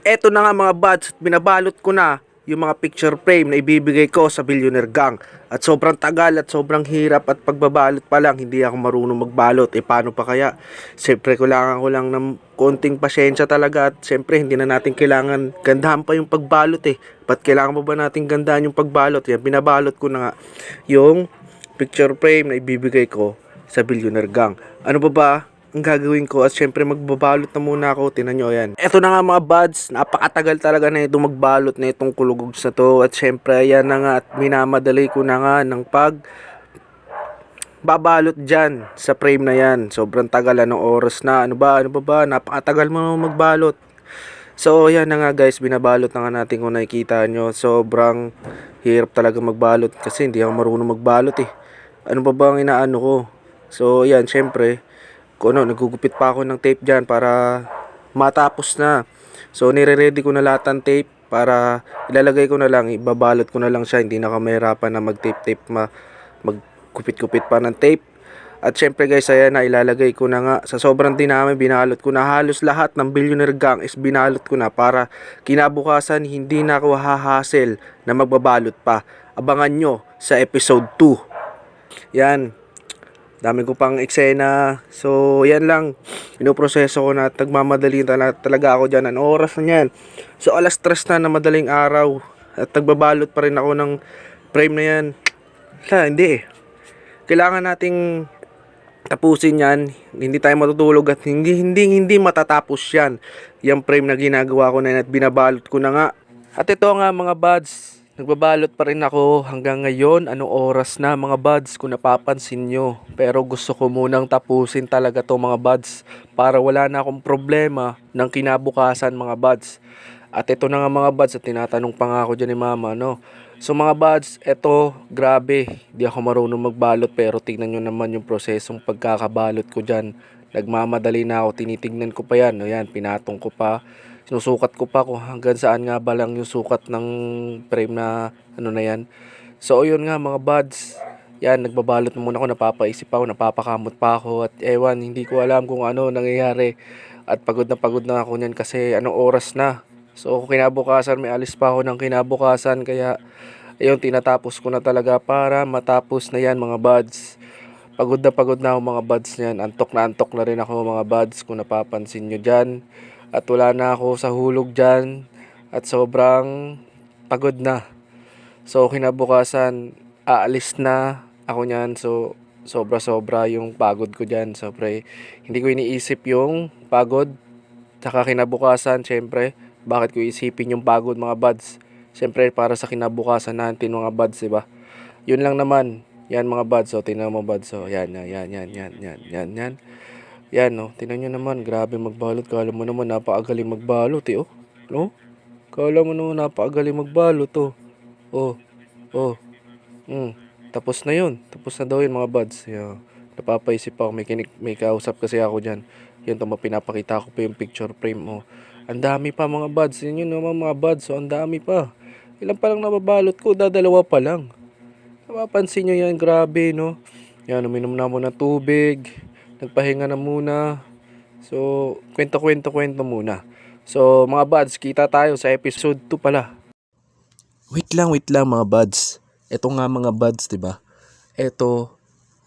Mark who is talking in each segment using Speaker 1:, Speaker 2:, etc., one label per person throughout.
Speaker 1: Eto na nga mga buds, binabalot ko na yung mga picture frame na ibibigay ko sa Billionaire Gang. At sobrang tagal at sobrang hirap at pagbabalot pa lang, hindi ako marunong magbalot. Paano pa kaya? Siyempre kailangan ko lang ng konting pasyensya talaga at siyempre hindi na natin kailangan gandahan pa yung pagbalot Ba't kailangan pa ba natin gandahan yung pagbalot? Yan, binabalot ko na nga yung picture frame na ibibigay ko sa Billionaire Gang. Ano ba ang gagawin ko? At syempre magbabalot na muna ako. Tinan nyo yan. Eto na nga mga buds, napakatagal talaga na ito magbalot na itong kulugogs na to. At syempre yan na nga, at minamadali ko na nga ng babalot dyan sa frame na yan. Sobrang tagal, anong oras na, ano ba, napakatagal mo magbalot. So yan na nga guys, binabalot na nga natin. Kung nakikita nyo, sobrang hirap talaga magbalot kasi hindi ako marunong magbalot Ano ba ang inaano ko? So yan, syempre nagugupit pa ako ng tape dyan para matapos na. So nire-ready ko na lahat ng tape para ilalagay ko na lang, ibabalot ko na lang siya, hindi na ako mahirapan na mag-tape magkupit-kupit pa ng tape. At syempre guys, ayan na, ilalagay ko na nga. Sa sobrang dinami, binalot ko na. Halos lahat ng Billionaire Gang is binalot ko na para kinabukasan hindi na ako hahassle na magbabalot pa. Abangan nyo sa episode 2. Yan. Dami ko pang eksena. So, yan lang. Pinoproseso ko na. Nagmamadali talaga ako dyan. Ano oras na yan? So, alas 3 na madaling araw. At nagbabalot pa rin ako ng frame na yan. Hindi eh. Kailangan nating tapusin yan. Hindi tayo matutulog at hindi matatapos yan. Yung frame na ginagawa ko na yan at binabalot ko na nga. At ito nga mga buds, nagbabalot pa rin ako hanggang ngayon. Anong oras na mga buds kung napapansin nyo. Pero gusto ko munang tapusin talaga to mga buds para wala na akong problema ng kinabukasan mga buds. At ito na nga mga buds, at tinatanong pa nga ako dyan ni mama, no? So mga buds, eto, grabe, di ako marunong magbalot pero tingnan nyo naman yung prosesong pagkakabalot ko dyan. Nagmamadali na ako, tinitignan ko pa yan, no? Yan, pinatong ko pa, sinusukat ko pa kung hanggang saan nga ba lang yung sukat ng frame na ano na yan. So yun nga mga buds, yan, nagbabalot muna ako, napapaisip ako, napapakamot pa ako at ewan, hindi ko alam kung ano nangyayari. At pagod na ako niyan kasi anong oras na. So kinabukasan, may alis pa ako ng kinabukasan kaya ayun, tinatapos ko na talaga para matapos na yan mga buds. Pagod na ako mga buds niyan. Antok na rin ako mga buds kung napapansin nyo dyan. At wala na ako sa hulog dyan. At sobrang pagod na. So kinabukasan, aalis na ako niyan. So sobra yung pagod ko dyan. Sobra, hindi ko iniisip yung pagod. Saka kinabukasan, syempre, bakit ko isipin yung pagod mga buds? Syempre para sa kinabukasan natin mga buds, diba? Yun lang naman. Yan mga buds, so tingnan mo buds, so yan. Yan, no. Tingnan nyo naman, grabe magbalot. Kala mo naman napakagaling magbalot, eh, oh. No? Kala mo naman napakagaling magbalot, oh. Oh. Tapos na yun. Tapos na daw yun mga buds. Yeah. Napapaisip ako, may kausap kasi ako dyan. Yun, pinapakita ko pa yung picture frame mo. Ang dami pa mga buds. Yun naman mga buds. So, ang dami pa. Ilan pa lang nababalot ko. Dadalawa pa lang. Napapansin nyo yan. Grabe, no? Yan, uminom na muna tubig. Nagpahinga na muna. So, kwento muna. So, mga buds, kita tayo sa episode 2 pala. Wait lang mga buds. Ito nga mga buds, diba? Ito,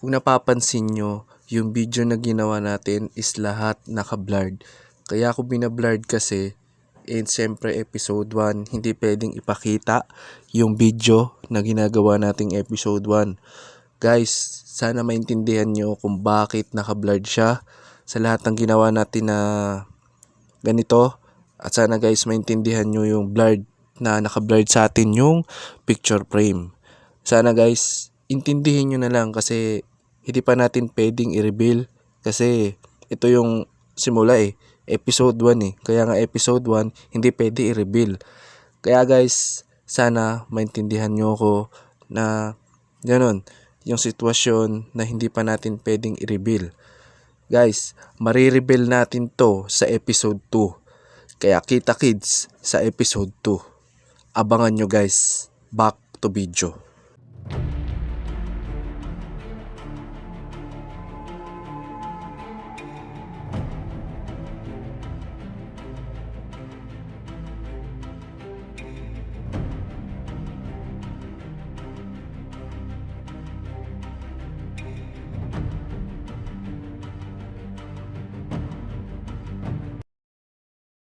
Speaker 1: kung napapansin nyo, yung video na ginawa natin is lahat naka-blurred. Kaya ako binablurred kasi, and siyempre episode 1, hindi pwedeng ipakita yung video na ginagawa nating episode 1. Guys, sana maintindihan nyo kung bakit naka-blurred siya sa lahat ng ginawa natin na ganito. At sana guys, maintindihan nyo yung blurred na naka-blurred sa atin yung picture frame. Sana guys, intindihin nyo na lang kasi hindi pa natin pwedeng i-reveal kasi ito yung simula episode 1 Kaya nga episode 1 hindi pwede i-reveal. Kaya guys, sana maintindihan nyo ako na ganun, yung sitwasyon na hindi pa natin pwedeng i-reveal. Guys, marireveal natin to sa episode 2. Kaya kita kids sa episode 2. Abangan nyo guys. Back to video.